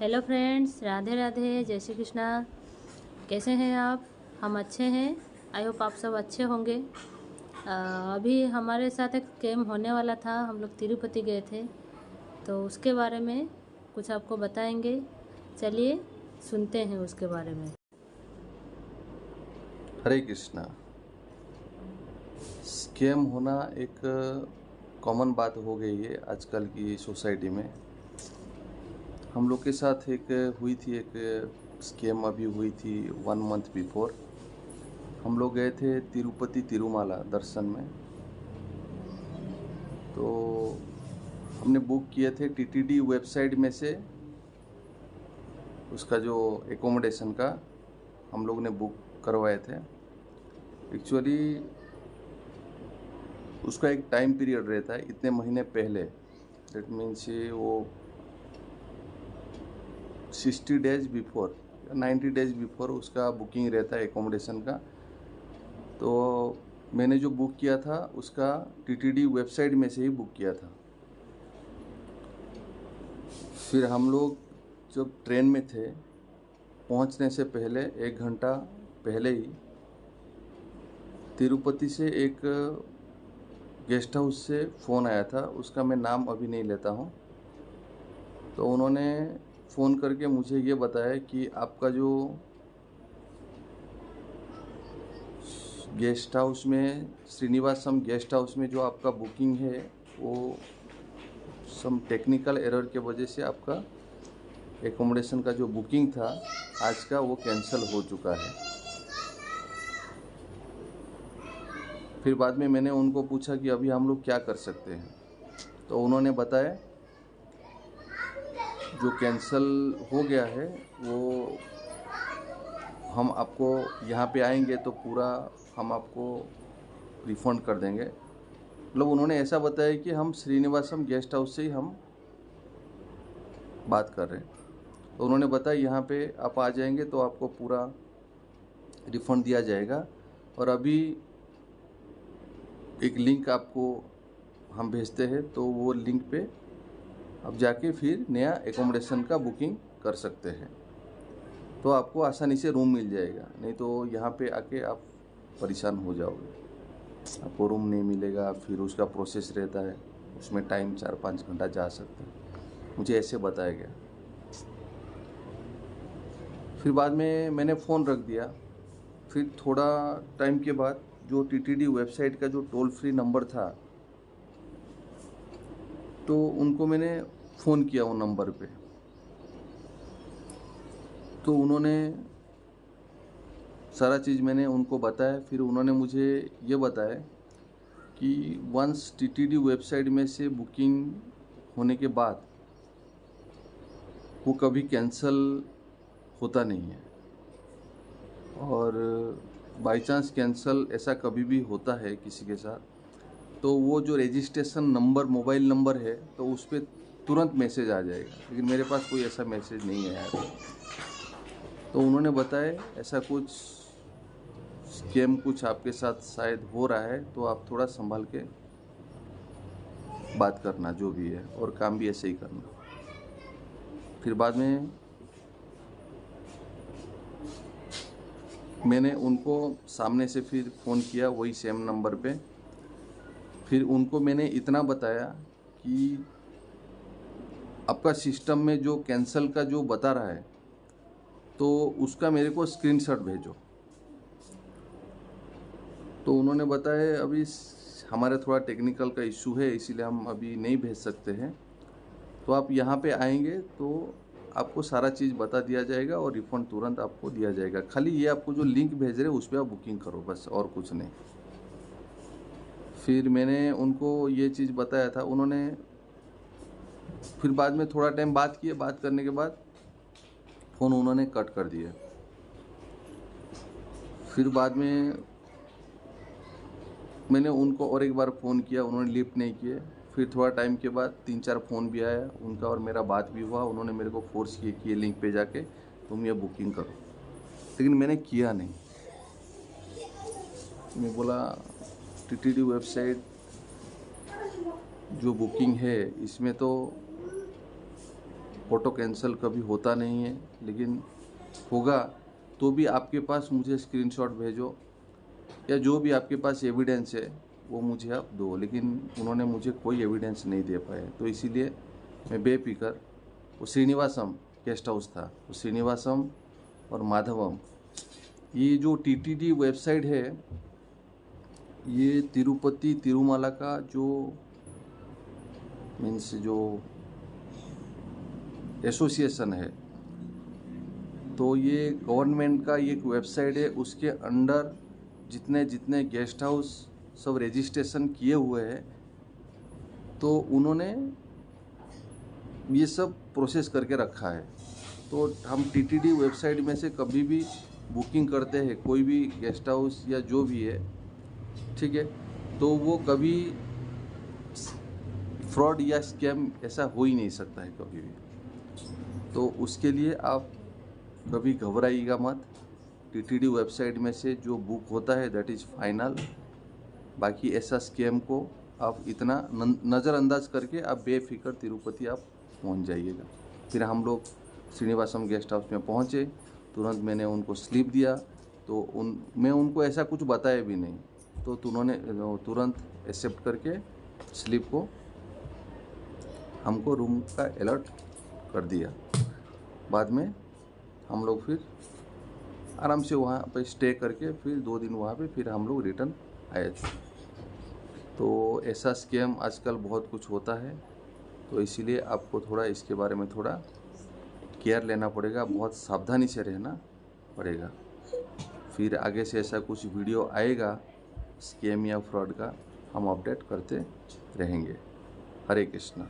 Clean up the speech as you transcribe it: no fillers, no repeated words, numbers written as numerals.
Hello friends, Radhe Radhe, जय श्री कृष्णा। कैसे हैं आप? हम अच्छे हैं। आई होप आप सब अच्छे होंगे। अभी हमारे साथ एक कैम्प होने वाला था। हम लोग तिरुपति गए थे, तो उसके बारे में कुछ आपको बताएंगे। चलिए सुनते हैं उसके बारे में। हरे कृष्णा। स्कैम होना एक कॉमन बात हो गई है आजकल की सोसाइटी में। हम लोग के साथ एक स्कैम अभी हुई थी 1 मंथ बिफोर। हम लोग गए थे तिरुपति तिरुमाला दर्शन में। तो हमने बुक किए थे टीटीडी वेबसाइट में से। उसका जो एकोमोडेशन का हम लोग ने बुक करवाए थे। एक्चुअली उसका एक टाइम पीरियड रहता है इतने महीने पहले। दैट मीन्स वो 60 डेज बिफोर 90 डेज बिफोर उसका बुकिंग रहता है एकोमोडेशन का। तो मैंने जो बुक किया था उसका टीटीडी वेबसाइट में से ही बुक किया था। फिर हम लोग जब ट्रेन में थे, पहुंचने से पहले 1 घंटा पहले ही तिरुपति से एक गेस्ट हाउस से फ़ोन आया था। उसका मैं नाम अभी नहीं लेता हूँ। तो उन्होंने फ़ोन करके मुझे ये बताया कि आपका जो गेस्ट हाउस में, श्रीनिवासम गेस्ट हाउस में जो आपका बुकिंग है वो सम टेक्निकल एरर के वजह से आपका एकोमोडेशन का जो बुकिंग था आज का वो कैंसिल हो चुका है। फिर बाद में मैंने उनको पूछा कि अभी हम लोग क्या कर सकते हैं। तो उन्होंने बताया जो कैंसिल हो गया है वो हम आपको यहाँ पे आएंगे तो पूरा हम आपको रिफ़ंड कर देंगे। मतलब उन्होंने ऐसा बताया कि हम श्रीनिवासम गेस्ट हाउस से ही हम बात कर रहे हैं। तो उन्होंने बताया यहाँ पे आप आ जाएंगे तो आपको पूरा रिफ़ंड दिया जाएगा। और अभी एक लिंक आपको हम भेजते हैं, तो वो लिंक पे आप जाके फिर नया एकोमोडेशन का बुकिंग कर सकते हैं। तो आपको आसानी से रूम मिल जाएगा, नहीं तो यहाँ पे आके आप परेशान हो जाओगे। आपको रूम नहीं मिलेगा, फिर उसका प्रोसेस रहता है, उसमें टाइम 4-5 घंटा जा सकता है। मुझे ऐसे बताया गया। फिर बाद में मैंने फ़ोन रख दिया। फिर थोड़ा टाइम के बाद जो टीटीडी वेबसाइट का जो टोल फ्री नंबर था, तो उनको मैंने फ़ोन किया वो नंबर पे। तो उन्होंने सारा चीज़ मैंने उनको बताया। फिर उन्होंने मुझे ये बताया कि वंस टीटीडी वेबसाइट में से बुकिंग होने के बाद वो कभी कैंसिल होता नहीं है। और बाई चांस कैंसिल ऐसा कभी भी होता है किसी के साथ, तो वो जो रजिस्ट्रेशन नंबर, मोबाइल नंबर है, तो उस पर तुरंत मैसेज आ जाएगा। लेकिन मेरे पास कोई ऐसा मैसेज नहीं आया है। तो उन्होंने बताया ऐसा कुछ स्कैम कुछ आपके साथ शायद हो रहा है, तो आप थोड़ा संभाल के बात करना जो भी है, और काम भी ऐसे ही करना। फिर बाद में मैंने उनको सामने से फिर फ़ोन किया वही सेम नंबर पे। फिर उनको मैंने इतना बताया कि आपका सिस्टम में जो कैंसिल का जो बता रहा है, तो उसका मेरे को स्क्रीनशॉट भेजो। तो उन्होंने बताया अभी हमारे थोड़ा टेक्निकल का इशू है, इसीलिए हम अभी नहीं भेज सकते हैं। तो आप यहाँ पे आएंगे तो आपको सारा चीज़ बता दिया जाएगा और रिफ़ंड तुरंत आपको दिया जाएगा। खाली ये आपको जो लिंक भेज रहे हैं उस पर आप बुकिंग करो, बस, और कुछ नहीं। फिर मैंने उनको ये चीज़ बताया था। उन्होंने फिर बाद में थोड़ा टाइम बात किए। बात करने के बाद फ़ोन उन्होंने कट कर दिया। फिर बाद में मैंने उनको और एक बार फ़ोन किया, उन्होंने लिफ्ट नहीं किए। फिर थोड़ा टाइम के बाद 3-4 फ़ोन भी आया उनका, और मेरा बात भी हुआ। उन्होंने मेरे को फोर्स किए कि ये लिंक पे जाके तुम ये बुकिंग करो, लेकिन मैंने किया नहीं। मैं बोला टीटीडी वेबसाइट जो बुकिंग है इसमें तो ऑटो कैंसिल कभी होता नहीं है, लेकिन होगा तो भी आपके पास मुझे स्क्रीनशॉट भेजो या जो भी आपके पास एविडेंस है वो मुझे आप दो। लेकिन उन्होंने मुझे कोई एविडेंस नहीं दे पाए, तो इसीलिए मैं बेफिक्र, वो श्रीनिवासम गेस्ट हाउस था, वो श्रीनिवासम और माधवम, ये जो टीटीडी वेबसाइट है, ये तिरुपति तिरुमला का जो मीन्स जो एसोसिएशन है, तो ये गवर्नमेंट का एक वेबसाइट है, उसके अंडर जितने जितने गेस्ट हाउस सब रजिस्ट्रेशन किए हुए हैं, तो उन्होंने ये सब प्रोसेस करके रखा है। तो हम टीटीडी वेबसाइट में से कभी भी बुकिंग करते हैं कोई भी गेस्ट हाउस या जो भी है, ठीक है, तो वो कभी फ्रॉड या स्कैम ऐसा हो ही नहीं सकता है कभी भी। तो उसके लिए आप कभी घबराइएगा मत। टीटीडी वेबसाइट में से जो बुक होता है दैट इज़ फाइनल। बाकी ऐसा स्कैम को आप इतना नज़रअंदाज करके आप बेफिक्र तिरुपति आप पहुंच जाइएगा। फिर हम लोग श्रीनिवासम गेस्ट हाउस में पहुंचे, तुरंत मैंने उनको स्लिप दिया, तो मैं उनको ऐसा कुछ बताया भी नहीं, तो उन्होंने तुरंत एक्सेप्ट करके स्लिप को हमको रूम का अलर्ट कर दिया। बाद में हम लोग फिर आराम से वहाँ पे स्टे करके फिर 2 दिन वहाँ पे फिर हम लोग रिटर्न आए थे। तो ऐसा स्कैम आजकल बहुत कुछ होता है, तो इसीलिए आपको थोड़ा इसके बारे में थोड़ा केयर लेना पड़ेगा, बहुत सावधानी से रहना पड़ेगा। फिर आगे से ऐसा कुछ वीडियो आएगा स्कैम या फ्रॉड का, हम अपडेट करते रहेंगे। हरे कृष्णा।